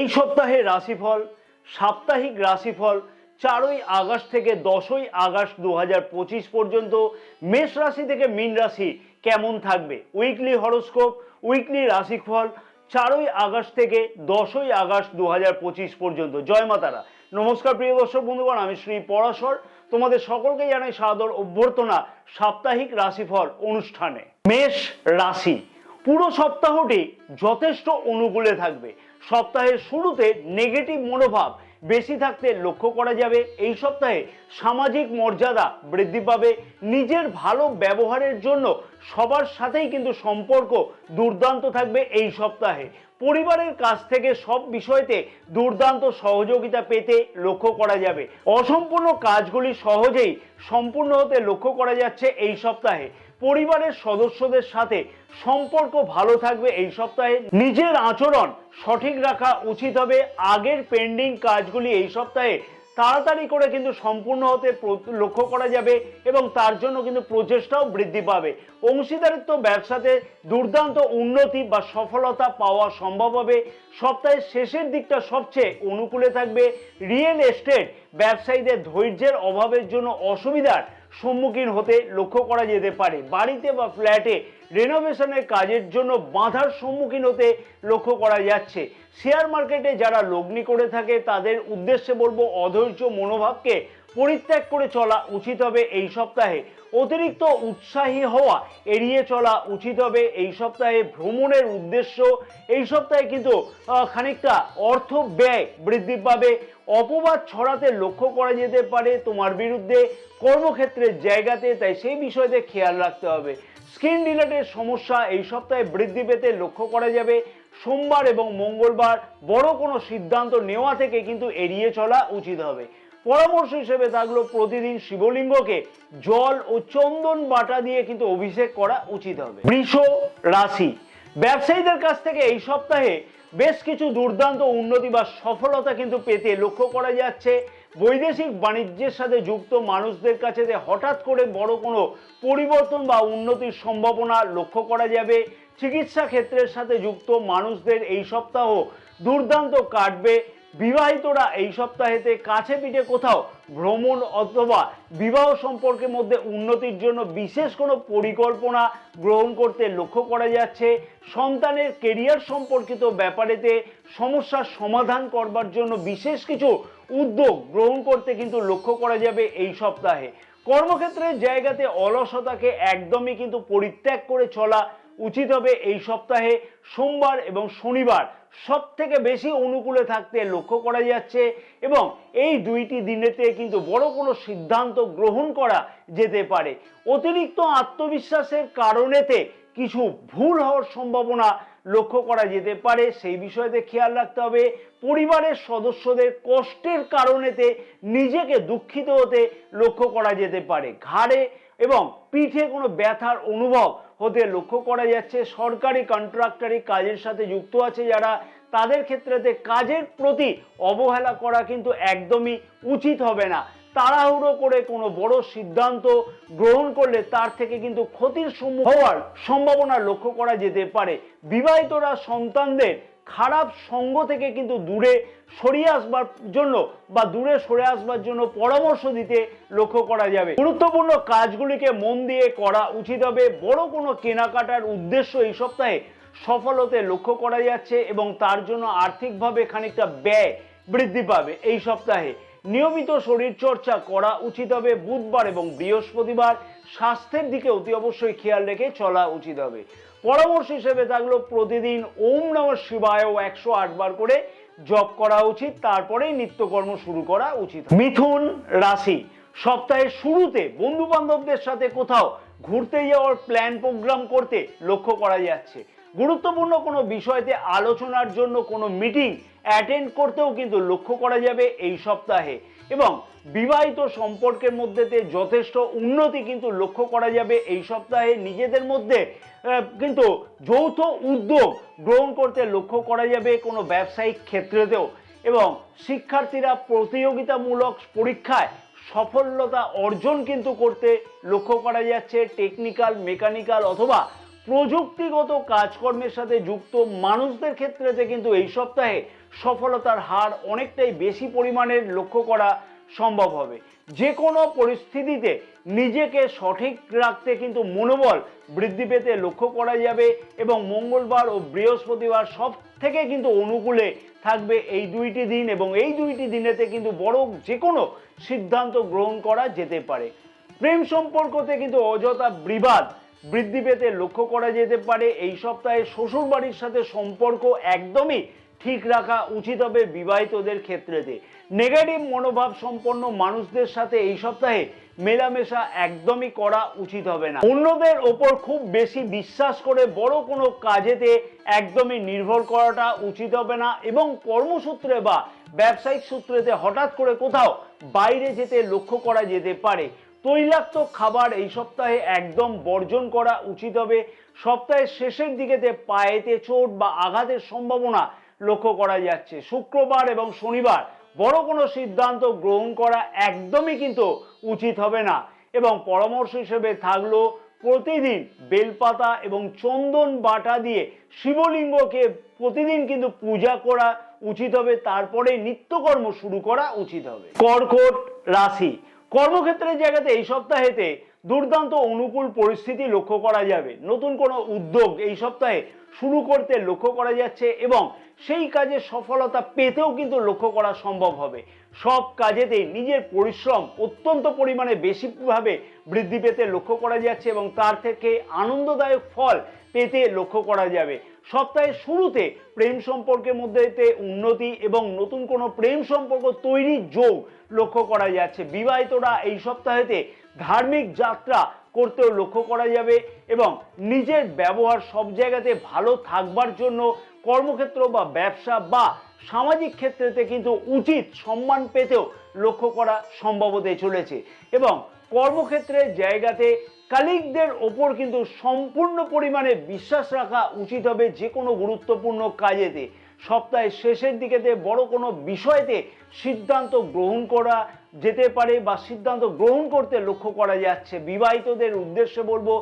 এই সপ্তাহে রাশিফল সাপ্তাহিক রাশিফল 4ই আগস্ট থেকে 10ই আগস্ট 2025 পর্যন্ত মেষ রাশি থেকে মীন রাশি কেমন থাকবে। উইকলি হরোস্কোপ উইকলি রাশিফল 4ই আগস্ট থেকে 10ই আগস্ট 2025 পর্যন্ত। জয় মাতারা। নমস্কার প্রিয় দর্শক বন্ধুগণ, আমি শ্রী পরাশর তোমাদের সকলকে জানাই সাদর অভ্যর্থনা সাপ্তাহিক রাশিফল অনুষ্ঠানে। মেষ রাশি পুরো সপ্তাহটি যথেষ্ট অনুকূলে থাকবে। সপ্তাহের শুরুতে নেগেটিভ মনোভাব বেশি থাকতে লক্ষ্য করা যাবে। এই সপ্তাহে সামাজিক মর্যাদা বৃদ্ধি পাবে। নিজের ভালো ব্যবহারের জন্য সবার সাথেই কিন্তু সম্পর্ক দুর্দান্ত থাকবে এই সপ্তাহে। পরিবারের কাছ থেকে সব বিষয়তে দুর্দান্ত সহযোগিতা পেতে লক্ষ্য করা যাবে। অসম্পূর্ণ কাজগুলি সহজেই সম্পূর্ণ হতে লক্ষ্য করা যাচ্ছে এই সপ্তাহে। পরিবারের সদস্যদের সাথে সম্পর্ক ভালো থাকবে এই সপ্তাহে। নিজের আচরণ সঠিক রাখা উচিত হবে। আগের পেন্ডিং কাজগুলি এই সপ্তাহে তাড়াতাড়ি করে কিন্তু সম্পূর্ণ হতে লক্ষ্য করা যাবে এবং তার জন্য কিন্তু প্রচেষ্টাও বৃদ্ধি পাবে। অংশীদারিত্ব ব্যবসাতে দুর্দান্ত উন্নতি বা সফলতা পাওয়া সম্ভব হবে। সপ্তাহের শেষের দিকটা সবচেয়ে অনুকূলে থাকবে। রিয়েল এস্টেট ব্যবসায়ীদের ধৈর্যের অভাবের জন্য অসুবিধার সম্মুখীন হতে লক্ষ্য করা যেতে পারে। বাড়িতে বা ফ্ল্যাটে রেনোভেশনের কাজের জন্য বাধার সম্মুখীন হতে লক্ষ্য করা যাচ্ছে। শেয়ার মার্কেটে যারা লগ্নি করে থাকে তাদের উদ্দেশ্যে বলবো অধৈর্য মনোভাবকে পরিত্যাগ করে চলা উচিত হবে এই সপ্তাহে। অতিরিক্ত উৎসাহী হওয়া এড়িয়ে চলা উচিত হবে এই সপ্তাহে। ভ্রমণের উদ্দেশ্য এই সপ্তাহে কিন্তু খানিকটা অর্থ ব্যয় বৃদ্ধি পাবে। অপবাদ ছড়াতে লক্ষ্য করা যেতে পারে তোমার বিরুদ্ধে কর্মক্ষেত্রের জায়গাতে, তাই সেই বিষয়তে খেয়াল রাখতে হবে। স্কিন রিলেটেড সমস্যা এই সপ্তাহে বৃদ্ধি পেতে লক্ষ্য করা যাবে। সোমবার এবং মঙ্গলবার বড় কোনো সিদ্ধান্ত নেওয়া থেকে কিন্তু এড়িয়ে চলা উচিত হবে। পরামর্শ হিসেবে থাকলো প্রতিদিন শিবলিঙ্গকে জল ও চন্দন বাটা দিয়ে কিন্তু অভিষেক করা উচিত হবে। বৃষ রাশি ব্যবসায়ীদের কাছ থেকে এই সপ্তাহে বেশ কিছু দুর্দান্ত উন্নতি বা সফলতা কিন্তু পেতে লক্ষ্য করা যাচ্ছে। বৈদেশিক বাণিজ্যের সাথে যুক্ত মানুষদের কাছে হঠাৎ করে বড় কোনো পরিবর্তন বা উন্নতির সম্ভাবনা লক্ষ্য করা যাবে। চিকিৎসা ক্ষেত্রের সাথে যুক্ত মানুষদের এই সপ্তাহ দুর্দান্ত কাটবে। বিবাহিতরা এই সপ্তাহেতে কাছে পিঠে কোথাও ভ্রমণ অথবা বিবাহ সম্পর্কের মধ্যে উন্নতির জন্য বিশেষ কোনো পরিকল্পনা গ্রহণ করতে লক্ষ্য করা যাচ্ছে। সন্তানের কেরিয়ার সম্পর্কিত ব্যাপারেতে সমস্যার সমাধান করবার জন্য বিশেষ কিছু উদ্যোগ গ্রহণ করতে কিন্তু লক্ষ্য করা যাবে এই সপ্তাহে। কর্মক্ষেত্রের জায়গাতে অলসতাকে একদমই কিন্তু পরিত্যাগ করে চলা উচিত হবে এই সপ্তাহে। সোমবার এবং শনিবার সব থেকে বেশি অনুকূলে থাকতে লক্ষ্য করা যাচ্ছে এবং এই দুইটি দিনেতে কিন্তু বড় কোনো সিদ্ধান্ত গ্রহণ করা যেতে পারে। অতিরিক্ত আত্মবিশ্বাসের কারণেতে কিছু ভুল হওয়ার সম্ভাবনা লক্ষ্য করা যেতে পারে, সেই বিষয়তে খেয়াল রাখতে হবে। পরিবারের সদস্যদের কষ্টের কারণেতে নিজেকে দুঃখিত হতে লক্ষ্য করা যেতে পারে। ঘাড়ে এবং পিঠে কোনো ব্যথার অনুভব হতে লক্ষ্য করা যাচ্ছে। সরকারি কন্ট্রাক্টরি কাজের সাথে যুক্ত আছে যারা, তাদের ক্ষেত্রেতে কাজের প্রতি অবহেলা করা কিন্তু একদমই উচিত হবে না। তাড়াহুড়ো করে কোনো বড় সিদ্ধান্ত গ্রহণ করলে তার থেকে কিন্তু ক্ষতির সম্মুখীন হওয়ার সম্ভাবনা লক্ষ্য করা যেতে পারে। বিবাহিতরা সন্তানদের খারাপ সঙ্গ থেকে কিন্তু দূরে সরিয়ে আসবার জন্য বা দূরে সরে আসবার জন্য পরামর্শ দিতে লক্ষ্য করা যাবে। গুরুত্বপূর্ণ কাজগুলিকে মন দিয়ে করা উচিত হবে। বড় কোনো কেনাকাটার উদ্দেশ্য এই সপ্তাহে সফল হতে লক্ষ্য করা যাচ্ছে এবং তার জন্য আর্থিকভাবে খানিকটা ব্যয় বৃদ্ধি পাবে এই সপ্তাহে। নিয়মিত শরীর চর্চা করা উচিত হবে। বুধবার এবং বৃহস্পতিবার স্বাস্থ্যের দিকে অতি অবশ্যই খেয়াল রেখে চলা উচিত হবে। পরামর্শ হিসেবে থাকলো প্রতিদিন ওম নমঃ শিবায় 108 বার করে জপ করা উচিত, তারপরেই নিত্যকর্ম শুরু করা উচিত। মিথুন রাশি সপ্তাহের শুরুতে বন্ধু বান্ধবদের সাথে কোথাও ঘুরতে যাওয়ার প্ল্যান প্রোগ্রাম করতে লক্ষ্য করা যাচ্ছে। গুরুত্বপূর্ণ কোনো বিষয়তে আলোচনার জন্য কোনো মিটিং অ্যাটেন্ড করতেও কিন্তু লক্ষ্য করা যাবে এই সপ্তাহে এবং বিবাহিত সম্পর্কের মধ্যেতে যথেষ্ট উন্নতি কিন্তু লক্ষ্য করা যাবে এই সপ্তাহে। নিজেদের মধ্যে কিন্তু যৌথ উদ্যোগ গ্রহণ করতে লক্ষ্য করা যাবে কোনো ব্যবসায়িক ক্ষেত্রেতেও এবং শিক্ষার্থীরা প্রতিযোগিতামূলক পরীক্ষায় সফলতা অর্জন কিন্তু করতে লক্ষ্য করা যাচ্ছে। টেকনিক্যাল, মেকানিক্যাল অথবা প্রযুক্তিগত কাজকর্মের সাথে যুক্ত মানুষদের ক্ষেত্রে কিন্তু এই সপ্তাহে সফলতার হার অনেকটাই বেশি পরিমাণের লক্ষ্য করা সম্ভব হবে। যে কোনো পরিস্থিতিতে নিজেকে সঠিক রাখতে কিন্তু মনোবল বৃদ্ধি পেতে লক্ষ্য করা যাবে এবং মঙ্গলবার ও বৃহস্পতিবার সব থেকে কিন্তু অনুকূলে থাকবে এই দুইটি দিন এবং এই দুইটি দিনেতে কিন্তু বড় যে কোনো সিদ্ধান্ত গ্রহণ করা যেতে পারে। প্রেম সম্পর্কতে কিন্তু অযথা বিবাদ বৃদ্ধি পেতে লক্ষ্য করা যেতে পারে। এই সপ্তাহে শ্বশুর বাড়ির সাথে সম্পর্ক একদমই ঠিক রাখা উচিত হবে বিবাহিতদের ক্ষেত্রেতে। নেগেটিভ মনোভাব সম্পন্ন মানুষদের সাথে এই সপ্তাহে মেলামেশা একদমই করা উচিত হবে না। অন্যদের ওপর খুব বেশি বিশ্বাস করে বড় কোনো কাজেতে একদমই নির্ভর করাটা উচিত হবে না এবং কর্মসূত্রে বা ব্যবসায়িক সূত্রেতে হঠাৎ করে কোথাও বাইরে যেতে লক্ষ্য করা যেতে পারে। তৈলাক্ত খাবার এই সপ্তাহে একদম বর্জন করা উচিত হবে। সপ্তাহের শেষের দিকেতে পায়েতে চোট বা আঘাতের সম্ভাবনা লক্ষ্য করা যাচ্ছে। শুক্রবার এবং শনিবার বড় কোনো সিদ্ধান্ত গ্রহণ করা একদমই কিন্তু উচিত হবে না এবং পরামর্শ হিসেবে থাকলো প্রতিদিন বেলপাতা এবং চন্দন বাটা দিয়ে শিবলিঙ্গকে প্রতিদিন কিন্তু পূজা করা উচিত হবে, তারপরে নিত্যকর্ম শুরু করা উচিত হবে। কর্কট রাশি, কর্মক্ষেত্রের জায়গাতে এই সপ্তাহেতে দুর্দান্ত অনুকূল পরিস্থিতি লক্ষ্য করা যাবে। নতুন কোনো উদ্যোগ এই সপ্তাহে শুরু করতে লক্ষ্য করা যাচ্ছে এবং সেই কাজে সফলতা পেতেও কিন্তু লক্ষ্য করা সম্ভব হবে। সব কাজেতে নিজের পরিশ্রম অত্যন্ত পরিমাণে বেশিভাবে বৃদ্ধি পেতে লক্ষ্য করা যাচ্ছে এবং তার থেকে আনন্দদায়ক ফল পেতে লক্ষ্য করা যাবে। সপ্তাহের শুরুতে প্রেম সম্পর্কের মধ্যে উন্নতি এবং নতুন কোনো প্রেম সম্পর্ক তৈরির যোগ লক্ষ্য করা যাচ্ছে। বিবাহিতরা এই সপ্তাহেতে ধার্মিক যাত্রা করতেও লক্ষ্য করা যাবে এবং নিজের ব্যবহার সব জায়গাতে ভালো থাকবার জন্য কর্মক্ষেত্র বা ব্যবসা বা সামাজিক ক্ষেত্রেতে কিন্তু উচিত সম্মান পেতেও লক্ষ্য করা সম্ভব হতে চলেছে এবং কর্মক্ষেত্রের জায়গাতে কালিগদের ওপর কিন্তু সম্পূর্ণ পরিমাণে বিশ্বাস রাখা উচিত হবে যে কোনো গুরুত্বপূর্ণ কাজেতে। সপ্তাহের শেষের দিকেতে বড় কোনো বিষয়তে সিদ্ধান্ত গ্রহণ করা যেতে পারে বা সিদ্ধান্ত গ্রহণ করতে লক্ষ্য করা যাচ্ছে। বিবাহিতদের উদ্দেশ্যে বলবো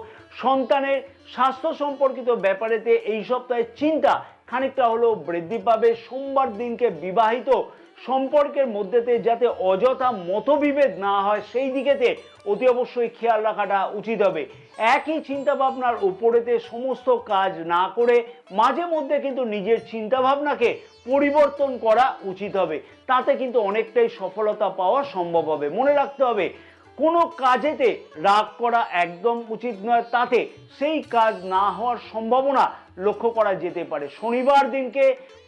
সন্তানের স্বাস্থ্য সম্পর্কিত ব্যাপারেতে এই সপ্তাহে চিন্তা খানিকটা হলেও বৃদ্ধি পাবে। সোমবার দিনকে বিবাহিত সম্পর্কের মধ্যেতে যাতে অযথা মতবিভেদ না হয় সেই দিকেতে অতি অবশ্যই খেয়াল রাখাটা উচিত হবে। একই চিন্তা ভাবনার উপরেতে সমস্ত কাজ না করে মাঝে মধ্যে কিন্তু নিজের চিন্তা ভাবনাকে পরিবর্তন করা উচিত হবে, তাতে কিন্তু অনেকটাই সফলতা পাওয়া সম্ভব হবে। মনে রাখতে হবে কোনো কাজেতে রাগ করা একদম উচিত নয়, তাতে সেই কাজ না হওয়ার সম্ভাবনা লক্ষ্য করা যেতে পারে। শনিবার দিনকে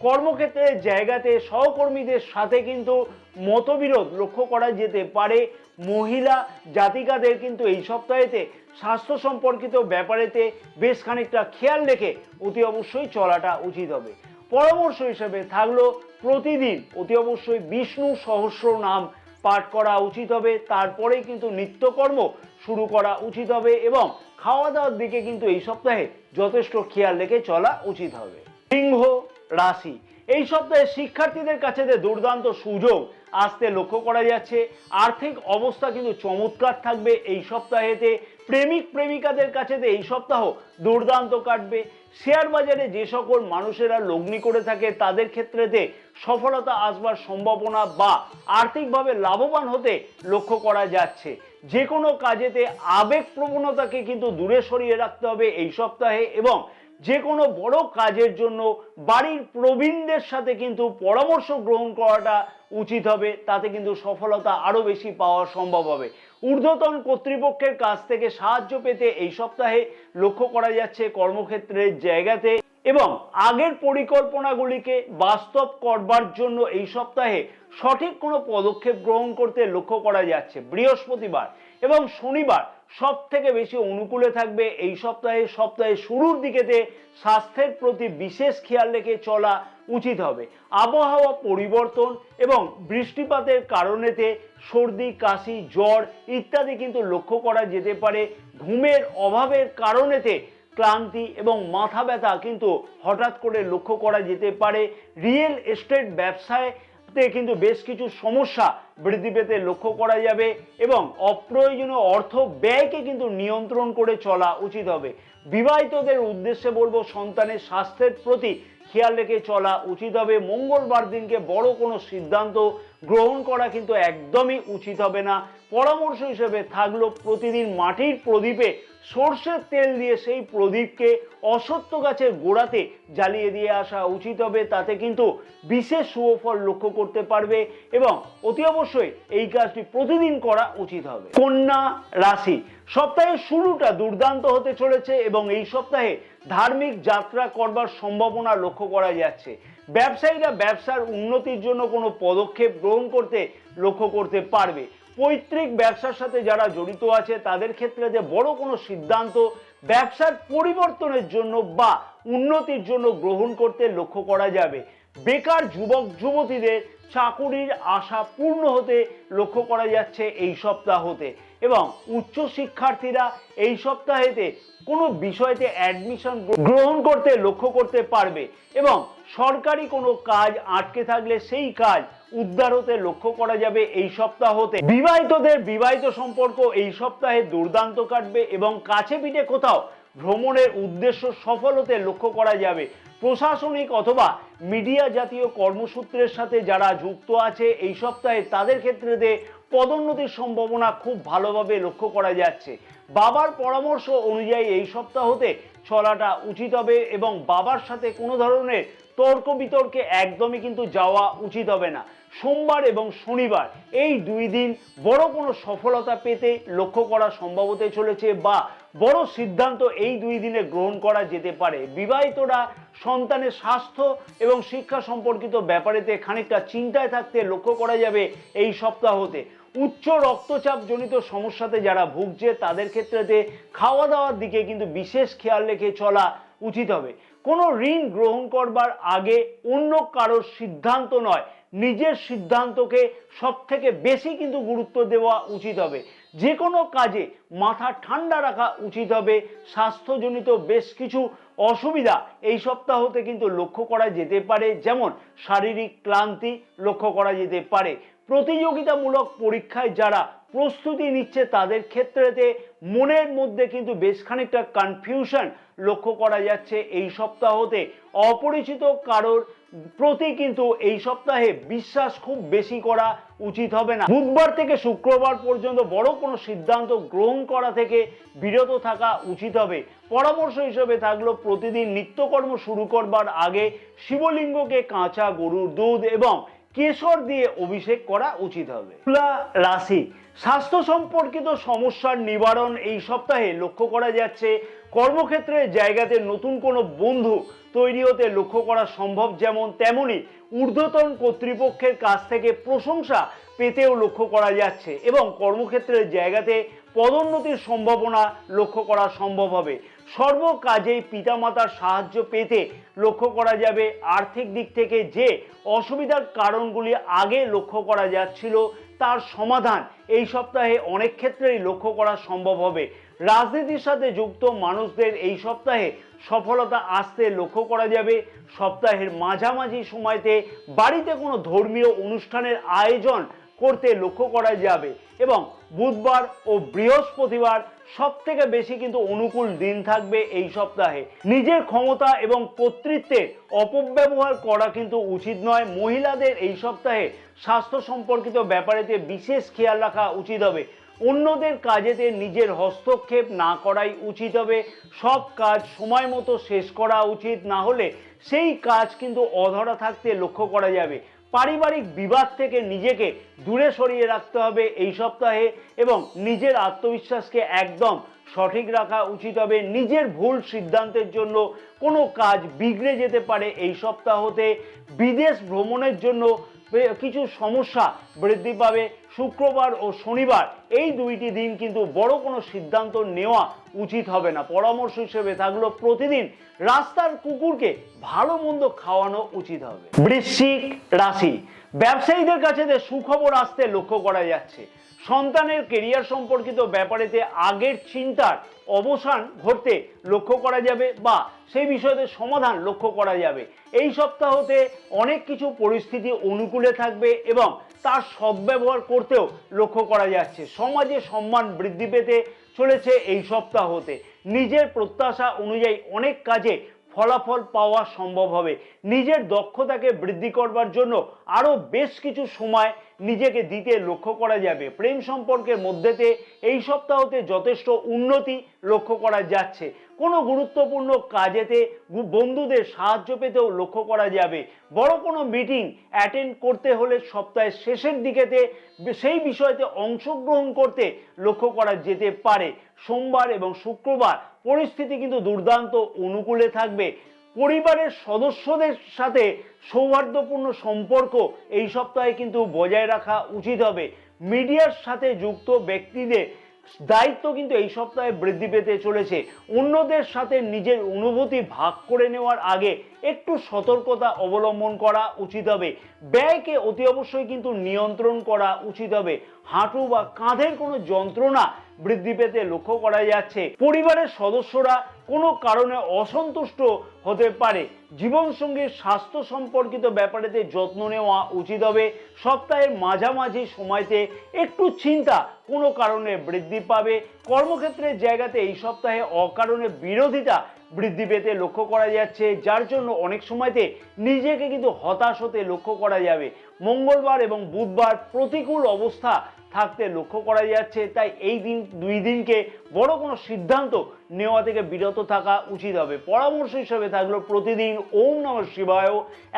কর্মক্ষেত্রের জায়গাতে সহকর্মীদের সাথে কিন্তু মতবিরোধ লক্ষ্য করা যেতে পারে। মহিলা জাতিকাদের কিন্তু এই সপ্তাহেতে স্বাস্থ্য সম্পর্কিত ব্যাপারেতে বেশ খানিকটা খেয়াল রেখে অতি অবশ্যই চলাটা উচিত হবে। পরামর্শ হিসেবে থাকলো প্রতিদিন অতি অবশ্যই বিষ্ণু সহস্র নাম পাঠ করা উচিত হবে, তারপরেই কিন্তু নিত্যকর্ম শুরু করা উচিত হবে এবং খাওয়া দাওয়ার দিকে কিন্তু এই সপ্তাহে যথেষ্ট খেয়াল রেখে চলা উচিত হবে। সিংহ রাশি, এই সপ্তাহে শিক্ষার্থীদের কাছে দুর্দান্ত সুযোগ আসতে লক্ষ্য করা যাচ্ছে। আর্থিক অবস্থা কিন্তু চমৎকার থাকবে এই সপ্তাহেতে। প্রেমিক প্রেমিকাদের কাছে এই সপ্তাহ দুর্দান্ত কাটবে। শেয়ার বাজারে যে সকল মানুষেরা লগ্নি করে থাকে তাদের ক্ষেত্রেতে সফলতা আসবার সম্ভাবনা বা আর্থিকভাবে লাভবান হতে লক্ষ্য করা যাচ্ছে। যে কোনো কাজেতে আবেগ প্রবণতাকে কিন্তু দূরে সরিয়ে রাখতে হবে এই সপ্তাহে এবং যে কোনো বড় কাজের জন্য বাড়ির প্রবীণদের সাথে কিন্তু পরামর্শ গ্রহণ করাটা উচিত হবে, তাতে কিন্তু সফলতা আরো বেশি পাওয়া সম্ভব হবে। ঊর্ধ্বতন কর্তৃপক্ষের কাছ থেকে সাহায্য পেতে এই সপ্তাহে লক্ষ্য করা যাচ্ছে কর্মক্ষেত্রের জায়গাতে এবং আগের পরিকল্পনাগুলিকে বাস্তব করবার জন্য এই সপ্তাহে সঠিক কোনো পদক্ষেপ গ্রহণ করতে লক্ষ্য করা যাচ্ছে। বৃহস্পতিবার এবং শনিবার সব থেকে বেশি অনুকূলে থাকবে এই সপ্তাহের শুরুর দিকেতে স্বাস্থ্যের প্রতি বিশেষ খেয়াল রেখে চলা উচিত হবে। আবহাওয়া পরিবর্তন এবং বৃষ্টিপাতের কারণেতে সর্দি কাশি জ্বর ইত্যাদি কিন্তু লক্ষ্য করা যেতে পারে। ঘুমের অভাবের কারণেতে ক্লান্তি এবং মাথা ব্যথা কিন্তু হঠাৎ করে লক্ষ্য করা যেতে পারে। রিয়েল এস্টেট ব্যবসায় কিন্তু বেশ কিছু সমস্যা বৃদ্ধি পেতে লক্ষ্য করা যাবে এবং অপ্রয়োজনীয় অর্থ ব্যয়কে কিন্তু নিয়ন্ত্রণ করে চলা উচিত হবে। বিবাহিতদের উদ্দেশ্যে বলবো সন্তানের স্বাস্থ্যের প্রতি খেয়াল রেখে চলা উচিত হবে। মঙ্গলবার দিনকে বড় কোনো সিদ্ধান্ত গ্রহণ করা কিন্তু একদমই উচিত হবে না। পরামর্শ হিসেবে থাকলো প্রতিদিন মাটির প্রদীপে সর্ষের তেল দিয়ে সেই প্রদীপকে অশ্বত্থ গাছের গোড়াতে জ্বালিয়ে দিয়ে আসা উচিত হবে। তাতে কিন্তু বিশেষ শুভফল লক্ষ্য করতে পারবে এবং অতি অবশ্যই এই কাজটি প্রতিদিন করা উচিত হবে। কন্যা রাশি, সপ্তাহের শুরুটা দুর্দান্ত হতে চলেছে এবং এই সপ্তাহে ধার্মিক যাত্রা করবার সম্ভাবনা লক্ষ্য করা যাচ্ছে। ব্যবসায়ীরা ব্যবসার উন্নতির জন্য কোনো পদক্ষেপ গ্রহণ করতে লক্ষ্য করতে পারবে। পৈতৃক ব্যবসার সাথে যারা জড়িত আছে তাদের ক্ষেত্রে যে বড় কোনো সিদ্ধান্ত ব্যবসার পরিবর্তনের জন্য বা উন্নতির জন্য গ্রহণ করতে লক্ষ্য করা যাবে। বেকার যুবক যুবতীদের চাকুরির আশা পূর্ণ হতে লক্ষ্য করা যাচ্ছে এই সপ্তাহতে এবং উচ্চ শিক্ষার্থীরা এই সপ্তাহেতে কোনো বিষয়তে অ্যাডমিশন গ্রহণ করতে লক্ষ্য করতে পারবে এবং সরকারি কোনো কাজ আটকে থাকলে সেই কাজ উদ্ধার হতে লক্ষ্য করা যাবে এই সপ্তাহতে। বিবাহিতদের বিবাহিত সম্পর্ক এই সপ্তাহে দুর্দান্ত কাটবে এবং কাছে পিঠে কোথাও ভ্রমণের উদ্দেশ্য সফল হতে লক্ষ্য করা যাবে। প্রশাসনিক অথবা মিডিয়া জাতীয় কর্মসূত্রের সাথে যারা যুক্ত আছে এই সপ্তাহে তাদের ক্ষেত্রে পদোন্নতির সম্ভাবনা খুব ভালোভাবে লক্ষ্য করা যাচ্ছে। বাবার পরামর্শ অনুযায়ী এই সপ্তাহতে চলাটা উচিত হবে এবং বাবার সাথে কোনো ধরনের তর্ক বিতর্কে একদমই কিন্তু যাওয়া উচিত হবে না। সোমবার এবং শনিবার এই দুই দিন বড় কোনো সফলতা পেতে লক্ষ্য করা সম্ভব হতে চলেছে বা বড় সিদ্ধান্ত এই দুই দিনে গ্রহণ করা যেতে পারে। বিবাহিতরা সন্তানের স্বাস্থ্য এবং শিক্ষা সম্পর্কিত ব্যাপারেতে খানিকটা চিন্তায় থাকতে লক্ষ্য করা যাবে এই সপ্তাহতে। উচ্চ রক্তচাপ জনিত সমস্যাতে যারা ভুগছে তাদের ক্ষেত্রে খাওয়া দাওয়ার দিকে কিন্তু বিশেষ খেয়াল রেখে চলা উচিত হবে। কোনো ঋণ গ্রহণ করবার আগে অন্য কারোর সিদ্ধান্ত নয়, নিজের সিদ্ধান্তকে সব থেকে বেশি কিন্তু গুরুত্ব দেওয়া উচিত হবে। যে কোনো কাজে মাথা ঠান্ডা রাখা উচিত হবে। স্বাস্থ্যজনিত বেশ কিছু অসুবিধা এই সপ্তাহতে কিন্তু লক্ষ্য করা যেতে পারে, যেমন শারীরিক ক্লান্তি লক্ষ্য করা যেতে পারে। প্রতিযোগিতামূলক পরীক্ষায় যারা প্রস্তুতি নিচ্ছে তাদের ক্ষেত্রেতে মনের মধ্যে কিন্তু বেশ খানিকটা কনফিউশন লক্ষ্য করা যাচ্ছে এই সপ্তাহতে। অপরিচিত কারোর প্রতি কিন্তু এই সপ্তাহে বিশ্বাস খুব বেশি করা উচিত হবে না। বুধবার থেকে শুক্রবার পর্যন্ত বড় কোনো সিদ্ধান্ত গ্রহণ করা থেকে বিরত থাকা উচিত হবে। পরামর্শ হিসেবে থাকলো প্রতিদিন নিত্যকর্ম শুরু করবার আগে শিবলিঙ্গকে কাঁচা গরুর দুধ এবং কেশর দিয়ে অভিষেক করা উচিত হবে। তুলা রাশি, স্বাস্থ্য সম্পর্কিত সমস্যার নিবারণ এই সপ্তাহে লক্ষ্য করা যাচ্ছে। কর্মক্ষেত্রের জায়গাতে নতুন কোনো বন্ধু তৈরি হতে লক্ষ্য করা সম্ভব, যেমন তেমনি ঊর্ধ্বতন কর্তৃপক্ষের কাছ থেকে প্রশংসা পেতেও লক্ষ্য করা যাচ্ছে এবং কর্মক্ষেত্রের জায়গাতে পদোন্নতির সম্ভাবনা লক্ষ্য করা সম্ভব হবে। সর্ব কাজেই পিতামাতার সাহায্য পেতে লক্ষ্য করা যাবে। আর্থিক দিক থেকে যে অসুবিধার কারণগুলি আগে লক্ষ্য করা যাচ্ছিল তার সমাধান এই সপ্তাহে অনেক ক্ষেত্রেই লক্ষ্য করা সম্ভব হবে। রাজনীতির সাথে যুক্ত মানুষদের এই সপ্তাহে সফলতা আসতে লক্ষ্য করা যাবে। সপ্তাহের মাঝামাঝি সময়তে বাড়িতে কোনো ধর্মীয় অনুষ্ঠানের আয়োজন করতে লক্ষ্য করা যাবে এবং বুধবার ও বৃহস্পতিবার সব থেকে বেশি কিন্তু অনুকূল দিন থাকবে এই সপ্তাহে। নিজের ক্ষমতা এবং কর্তৃত্বের অপব্যবহার করা কিন্তু উচিত নয়। মহিলাদের এই সপ্তাহে স্বাস্থ্য সম্পর্কিত ব্যাপারেতে বিশেষ খেয়াল রাখা উচিত হবে। অন্যদের কাজেতে নিজের হস্তক্ষেপ না করাই উচিত হবে। সব কাজ সময় মতো শেষ করা উচিত, না হলে সেই কাজ কিন্তু অধরা থাকতে লক্ষ্য করা যাবে। পারিবারিক বিবাদ থেকে নিজেকে দূরে সরিয়ে রাখতে হবে এই সপ্তাহে এবং নিজের আত্মবিশ্বাসকে একদম সঠিক রাখা উচিত হবে। নিজের ভুল সিদ্ধান্তের জন্য কোনো কাজ বিগড়ে যেতে পারে এই সপ্তাহতে। বিদেশ ভ্রমণের জন্য কিছু সমস্যা বৃদ্ধি পাবে। শুক্রবার ও শনিবার এই দুইটি দিন কিন্তু বড় কোনো সিদ্ধান্ত নেওয়া উচিত হবে না। পরামর্শ হিসেবে থাকলো প্রতিদিন রাস্তার কুকুরকে ভালো মন্দ খাওয়ানো উচিত হবে। বৃশ্চিক রাশি, ব্যবসায়ীদের কাছে সুখবর আসতে লক্ষ্য করা যাচ্ছে। সন্তানের কেরিয়ার সম্পর্কিত ব্যাপারেতে আগের চিন্তার অবসান ঘটতে লক্ষ্য করা যাবে বা সেই বিষয়তে সমাধান লক্ষ্য করা যাবে। এই সপ্তাহতে অনেক কিছু পরিস্থিতি অনুকূলে থাকবে এবং তার সদ্ব্যবহার করতেও লক্ষ্য করা যাচ্ছে। সমাজে সম্মান বৃদ্ধি পেতে চলেছে এই সপ্তাহতে। নিজের প্রত্যাশা অনুযায়ী অনেক কাজে ফলাফল পাওয়া সম্ভব হবে। নিজের দক্ষতাকে বৃদ্ধি করবার জন্য আরও বেশ কিছু সময় নিজেকে দিতে লক্ষ্য করা যাবে। প্রেম সম্পর্কের মধ্যেতে এই সপ্তাহতে যথেষ্ট উন্নতি লক্ষ্য করা যাচ্ছে। কোনো গুরুত্বপূর্ণ কাজেতে বন্ধুদের সাহায্য পেতেও লক্ষ্য করা যাবে। বড় কোনো মিটিং অ্যাটেন্ড করতে হলে সপ্তাহের শেষের দিকেতে সেই বিষয়তে অংশগ্রহণ করতে লক্ষ্য করা যেতে পারে। সোমবার এবং শুক্রবার পরিস্থিতি কিন্তু দুর্দান্ত অনুকূলে থাকবে। পরিবারের সদস্যদের সাথে সৌহার্দ্যপূর্ণ সম্পর্ক এই সপ্তাহে কিন্তু বজায় রাখা উচিত হবে। মিডিয়ার সাথে যুক্ত ব্যক্তিদের দায়িত্ব কিন্তু এই সপ্তাহে বৃদ্ধি পেতে চলেছে। অন্যদের সাথে নিজের অনুভূতি ভাগ করে নেওয়ার আগে একটু সতর্কতা অবলম্বন করা উচিত হবে। ব্যয়কে অতি অবশ্যই কিন্তু নিয়ন্ত্রণ করা উচিত হবে। হাঁটু বা কাঁধের কোনো যন্ত্রণা বৃদ্ধি পেতে লক্ষ্য করা যাচ্ছে। পরিবারের সদস্যরা কোনো কারণে অসন্তুষ্ট হতে পারে। জীবনসঙ্গীর স্বাস্থ্য সম্পর্কিত ব্যাপারেতে যত্ন নেওয়া উচিত হবে। সপ্তাহের মাঝামাঝি সময়তে একটু চিন্তা কোনো কারণে বৃদ্ধি পাবে। কর্মক্ষেত্রের জায়গাতে এই সপ্তাহে অকারণে বিরোধিতা বৃদ্ধি পেতে লক্ষ্য করা যাচ্ছে, যার জন্য অনেক সময়তে নিজেকে কিন্তু হতাশ হতে লক্ষ্য করা যাবে। মঙ্গলবার এবং বুধবার প্রতিকূল অবস্থা থাকতে লক্ষ্য করা যাচ্ছে, তাই এই দুই দিনকে বড় কোনো সিদ্ধান্ত নেওয়া থেকে বিরত থাকা উচিত হবে। পরামর্শ হিসেবে থাকলো প্রতিদিন ওম নমঃ শিবায়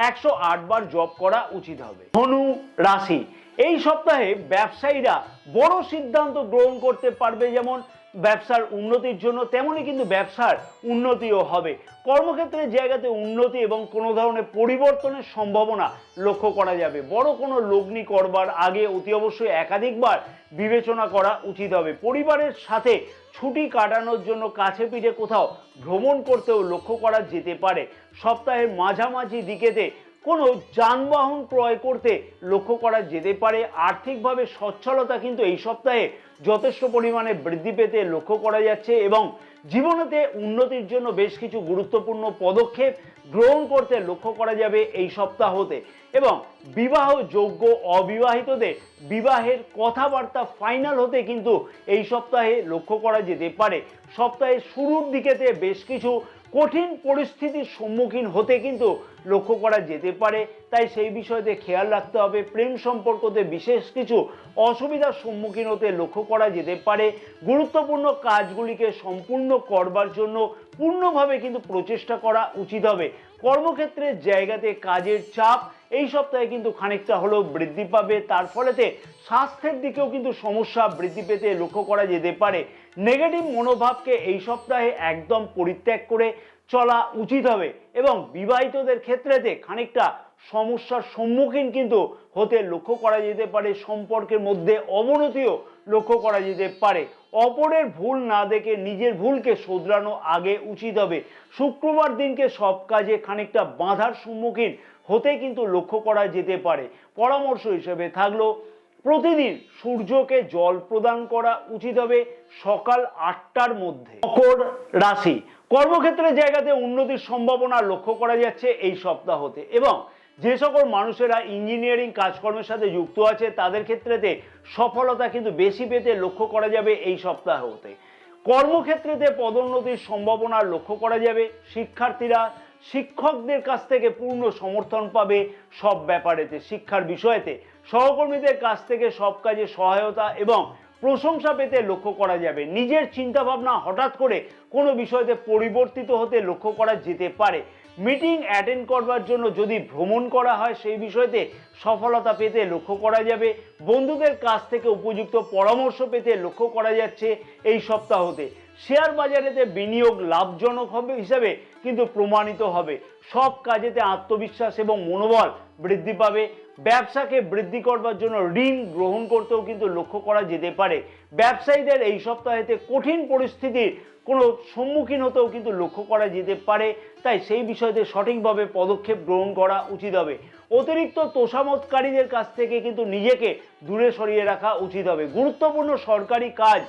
108 বার জপ করা উচিত হবে। ধনু রাশি, এই সপ্তাহে ব্যবসায়ীরা বড় সিদ্ধান্ত গ্রহণ করতে পারবে। যেমন ব্যবসার উন্নতির জন্য তেমনি কিন্তু ব্যবসার উন্নতিও হবে। কর্মক্ষেত্রের জায়গাতে উন্নতি এবং কোনো ধরনের পরিবর্তনের সম্ভাবনা লক্ষ্য করা যাবে। বড় কোনো লগ্নি করবার আগে অতি অবশ্যই একাধিকবার বিবেচনা করা উচিত হবে। পরিবারের সাথে ছুটি কাটানোর জন্য কাছে পিঠে কোথাও ভ্রমণ করতেও লক্ষ্য করা যেতে পারে। সপ্তাহের মাঝামাঝি দিকেতে কোনো যানবাহন ক্রয় করতে লক্ষ্য করা যেতে পারে। আর্থিকভাবে সচ্ছলতা কিন্তু এই সপ্তাহে যথেষ্ট পরিমাণে বৃদ্ধি পেতে লক্ষ্য করা যাচ্ছে এবং জীবনেতে উন্নতির জন্য বেশ কিছু গুরুত্বপূর্ণ পদক্ষেপ গ্রহণ করতে লক্ষ্য করা যাবে এই সপ্তাহতে। এবং বিবাহযোগ্য অবিবাহিতদের বিবাহের কথাবার্তা ফাইনাল হতে কিন্তু এই সপ্তাহে লক্ষ্য করা যেতে পারে। সপ্তাহের শুরুর দিকেতে বেশ কিছু কঠিন পরিস্থিতির সম্মুখীন হতে কিন্তু লক্ষ্য করা যেতে পারে, তাই সেই বিষয়তে খেয়াল রাখতে হবে। প্রেম সম্পর্কতে বিশেষ কিছু অসুবিধার সম্মুখীন হতে লক্ষ্য করা যেতে পারে। গুরুত্বপূর্ণ কাজগুলিকে সম্পূর্ণ করবার জন্য পূর্ণভাবে কিন্তু প্রচেষ্টা করা উচিত হবে। কর্মক্ষেত্রের জায়গাতে কাজের চাপ এই সপ্তাহে কিন্তু খানিকটা হলেও বৃদ্ধি পাবে। তার ফলেতে স্বাস্থ্যের দিকেও কিন্তু সমস্যা বৃদ্ধি পেতে লক্ষ্য করা যেতে পারে। নেগেটিভ মনোভাবকে এই সপ্তাহে একদম পরিত্যাগ করে চলা উচিত হবে এবং বিবাহিতদের ক্ষেত্রেতে খানিকটা সমস্যার সম্মুখীন কিন্তু হতে লক্ষ্য করা যেতে পারে। সম্পর্কের মধ্যে অবনতিও লক্ষ্য করা যেতে পারে। অপরের ভুল না দেখে নিজের ভুলকে শোধরানো আগে উচিত হবে। শুক্রবার দিনকে সব কাজে খানিকটা বাধার সম্মুখীন হতে কিন্তু লক্ষ্য করা যেতে পারে। পরামর্শ হিসেবে থাকলো প্রতিদিন সূর্যকে জল প্রদান করা উচিত হবে সকাল 8টার মধ্যে। মকর রাশি, কর্মক্ষেত্রের জায়গাতে উন্নতির সম্ভাবনা লক্ষ্য করা যাচ্ছে এই সপ্তাহতে এবং যে সকল মানুষেরা ইঞ্জিনিয়ারিং কাজকর্মের সাথে যুক্ত আছে তাদের ক্ষেত্রেতে সফলতা কিন্তু বেশি পেতে লক্ষ্য করা যাবে এই সপ্তাহতে। কর্মক্ষেত্রেতে পদোন্নতির সম্ভাবনা লক্ষ্য করা যাবে। শিক্ষার্থীরা শিক্ষকদের কাছ থেকে পূর্ণ সমর্থন পাবে সব ব্যাপারেতে। শিক্ষার বিষয়েতে সহকর্মীদের কাছ থেকে সব কাজে সহায়তা এবং প্রশংসা পেতে লক্ষ্য করা যাবে। নিজের চিন্তাভাবনা হঠাৎ করে কোনো বিষয়তে পরিবর্তিত হতে লক্ষ্য করা যেতে পারে। মিটিং অ্যাটেন্ড করবার জন্য যদি ভ্রমণ করা হয় সেই বিষয়তে সফলতা পেতে লক্ষ্য করা যাবে। বন্ধুদের কাছ থেকে উপযুক্ত পরামর্শ পেতে লক্ষ্য করা যাচ্ছে এই সপ্তাহতে। শেয়ার বাজারেতে বিনিয়োগ লাভজনক হবে হিসাবে কিন্তু প্রমাণিত হবে। সব কাজেতে আত্মবিশ্বাস এবং মনোবল বৃদ্ধি পাবে। ব্যবসাকে বৃদ্ধি করবার জন্য ঋণ গ্রহণ করতেও কিন্তু লক্ষ্য করা যেতে পারে। ব্যবসায়ীদের এই সপ্তাহেতে কঠিন পরিস্থিতির কোনো সম্মুখীন হতেও কিন্তু লক্ষ্য করা যেতে পারে, তাই সেই বিষয়তে সঠিকভাবে পদক্ষেপ গ্রহণ করা উচিত হবে। অতিরিক্ত তোষামতকারীদের কাছ থেকে কিন্তু নিজেকে দূরে সরিয়ে রাখা উচিত হবে। গুরুত্বপূর্ণ সরকারি কাজ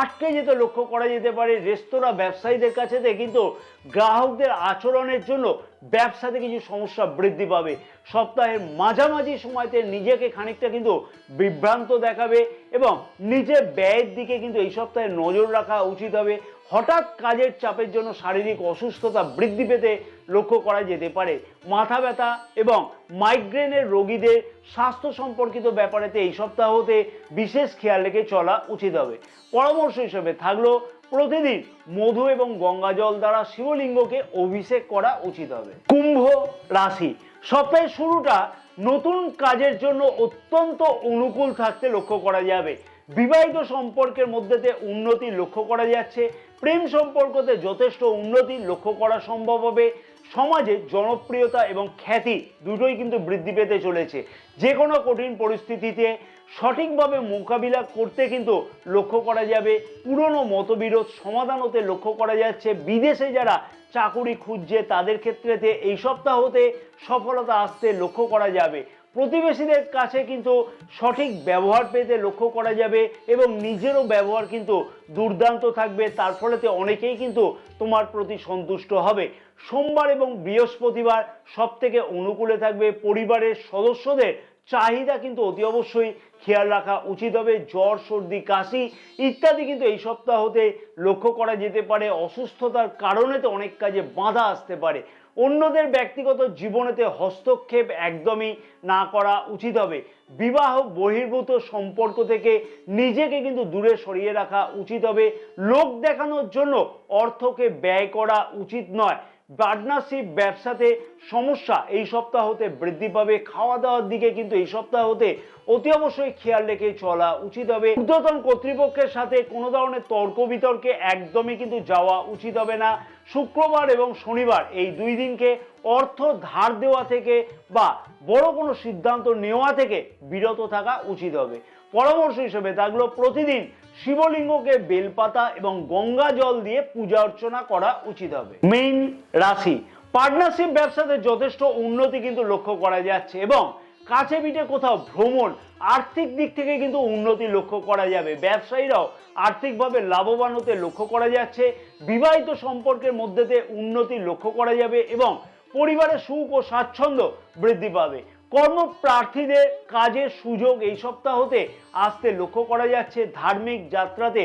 আটকে যেতে লক্ষ্য করা যেতে পারে। রেস্তোরাঁ ব্যবসায়ীদের কাছে কিন্তু গ্রাহকদের আচরণের জন্য ব্যবসাতে কিছু সমস্যা বৃদ্ধি পাবে। সপ্তাহের মাঝামাঝি সময়তে নিজেকে খানিকটা কিন্তু বিভ্রান্ত দেখাবে এবং নিজের ব্যয়ের দিকে কিন্তু এই সপ্তাহে নজর রাখা উচিত হবে। হঠাৎ কাজের চাপের জন্য শারীরিক অসুস্থতা বৃদ্ধি পেতে লক্ষ্য করা যেতে পারে। মাথা ব্যথা এবং মাইগ্রেনের রোগীদের স্বাস্থ্য সম্পর্কিত ব্যাপারেতে এই সপ্তাহতে বিশেষ খেয়াল রেখে চলা উচিত হবে। পরামর্শ হিসেবে থাকলো প্রতিদিন মধু এবং গঙ্গা জল দ্বারা শিবলিঙ্গকে অভিষেক করা উচিত হবে। কুম্ভ রাশি, সপ্তাহের শুরুটা নতুন কাজের জন্য অত্যন্ত অনুকূল থাকতে লক্ষ্য করা যাবে। বিবাহিত সম্পর্কের মধ্যেতে উন্নতি লক্ষ্য করা যাচ্ছে। প্রেম সম্পর্কতে যথেষ্ট উন্নতি লক্ষ্য করা সম্ভব হবে। সমাজে জনপ্রিয়তা এবং খ্যাতি দুটোই কিন্তু বৃদ্ধি পেতে চলেছে। যে কোনো কঠিন পরিস্থিতিতে সঠিকভাবে মোকাবিলা করতে কিন্তু লক্ষ্য করা যাবে। পুরনো মতবিরোধ সমাধান হতে লক্ষ্য করা যাচ্ছে। বিদেশে যারা চাকুরি খুঁজছে তাদের ক্ষেত্রেতে এই সপ্তাহতে সফলতা আসতে লক্ষ্য করা যাবে। প্রতিবেশীদের কাছে কিন্তু সঠিক ব্যবহার পেতে লক্ষ্য করা যাবে এবং নিজেরও ব্যবহার কিন্তু দুর্দান্ত থাকবে। তার ফলেতে অনেকেই কিন্তু তোমার প্রতি সন্তুষ্ট হবে। সোমবার এবং বৃহস্পতিবার সব থেকে অনুকূলে থাকবে। পরিবারের সদস্যদের চাহিদা কিন্তু অতি অবশ্যই খেয়াল রাখা উচিত হবে। জ্বর, সর্দি, কাশি ইত্যাদি কিন্তু এই সপ্তাহতে লক্ষ্য করা যেতে পারে। অসুস্থতার কারণে তো অনেক কাজে বাধা আসতে পারে। অন্যদের ব্যক্তিগত জীবনেতে হস্তক্ষেপ একদমই না করা উচিত হবে। বিবাহ বহির্ভূত সম্পর্ক থেকে নিজেকে কিন্তু দূরে সরিয়ে রাখা উচিত হবে। লোক দেখানোর জন্য অর্থকে ব্যয় করা উচিত নয়। পার্টনারশিপ ব্যবসাতে সমস্যা এই সপ্তাহতে বৃদ্ধি পাবে। খাওয়া দাওয়ার দিকে কিন্তু এই সপ্তাহতে অতি অবশ্যই খেয়াল রেখে চলা উচিত হবে। ঊর্ধ্বতন কর্তৃপক্ষের সাথে কোনো ধরনের তর্ক বিতর্কে একদমই কিন্তু যাওয়া উচিত হবে না। শুক্রবার এবং শনিবার এই দুই দিনকে অর্থ ধার দেওয়া থেকে বা বড় কোনো সিদ্ধান্ত নেওয়া থেকে বিরত থাকা উচিত হবে। পরামর্শ হিসেবে থাকলো প্রতিদিন শিবলিঙ্গকে বেলপাতা এবং গঙ্গা জল দিয়ে পূজা অর্চনা করা উচিত হবে। মীন রাশি, পার্টনারশিপ ব্যবসাতে যথেষ্ট উন্নতি কিন্তু লক্ষ্য করা যাচ্ছে এবং কাছে পিঠে কোথাও ভ্রমণ, আর্থিক দিক থেকে কিন্তু উন্নতি লক্ষ্য করা যাবে। ব্যবসায়ীরাও আর্থিকভাবে লাভবান হতে লক্ষ্য করা যাচ্ছে। বিবাহিত সম্পর্কের মধ্যেতে উন্নতি লক্ষ্য করা যাবে এবং পরিবারের সুখ ও স্বাচ্ছন্দ্য বৃদ্ধি পাবে। কর্মপ্রার্থীদের কাজের সুযোগ এই সপ্তাহতে আসতে লক্ষ্য করা যাচ্ছে। ধার্মিক যাত্রাতে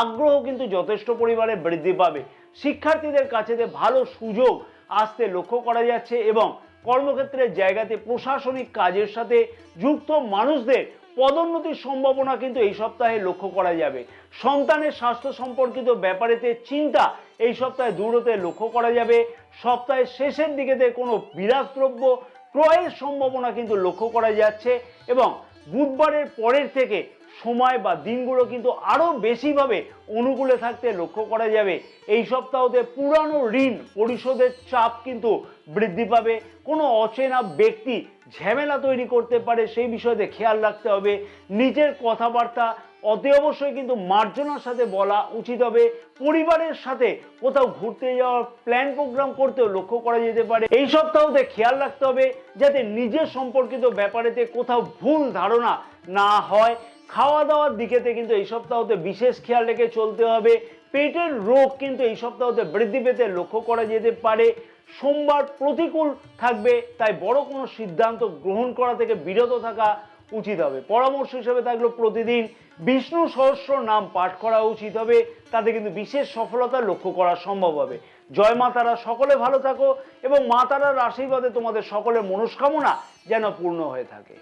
আগ্রহ কিন্তু যথেষ্ট পরিমাণে বৃদ্ধি পাবে। শিক্ষার্থীদের কাছে ভালো সুযোগ আসতে লক্ষ্য করা যাচ্ছে এবং কর্মক্ষেত্রের জায়গাতে প্রশাসনিক কাজের সাথে যুক্ত মানুষদের পদোন্নতির সম্ভাবনা কিন্তু এই সপ্তাহে লক্ষ্য করা যাবে। সন্তানের স্বাস্থ্য সম্পর্কিত ব্যাপারেতে চিন্তা এই সপ্তাহে দূর হতে লক্ষ্য করা যাবে। সপ্তাহের শেষের দিকেতে কোনো বিলাসদ্রব্য ক্রয়ের সম্ভাবনা কিন্তু লক্ষ্য করা যাচ্ছে এবং বুধবারের পরের থেকে সময় বা দিনগুলো কিন্তু আরো বেশিভাবে অনুকূলে থাকতে লক্ষ্য করা যাবে। এই সপ্তাহতে পুরানো ঋণ পরিশোধের চাপ কিন্তু বৃদ্ধি পাবে। কোনো অচেনা ব্যক্তি ঝামেলা তৈরি করতে পারে, সেই বিষয়তে খেয়াল রাখতে হবে। নিজের কথাবার্তা অতি অবশ্যই কিন্তু মার্জনার সাথে বলা উচিত হবে। পরিবারের সাথে কোথাও ঘুরতে যাওয়ার প্ল্যান প্রোগ্রাম করতেও লক্ষ্য করা যেতে পারে। এই সপ্তাহতে খেয়াল রাখতে হবে যাতে নিজের সম্পর্কিত ব্যাপারেতে কোথাও ভুল ধারণা না হয়। খাওয়া দাওয়ার দিকেতে কিন্তু এই সপ্তাহতে বিশেষ খেয়াল রেখে চলতে হবে। পেটের রোগ কিন্তু এই সপ্তাহতে বৃদ্ধি পেতে লক্ষ্য করা যেতে পারে। সোমবার প্রতিকূল থাকবে, তাই বড় কোনো সিদ্ধান্ত গ্রহণ করা থেকে বিরত থাকা উচিত হবে। পরামর্শ হিসেবে থাকলো প্রতিদিন বিষ্ণু সহস্র নাম পাঠ করা উচিত হবে। তাতে কিন্তু বিশেষ সফলতা লক্ষ্য করা সম্ভব হবে। জয় মা তারা, সকলে ভালো থাকো এবং মা তারার আশীর্বাদে তোমাদের সকলের মনস্কামনা যেন পূর্ণ হয়ে থাকে।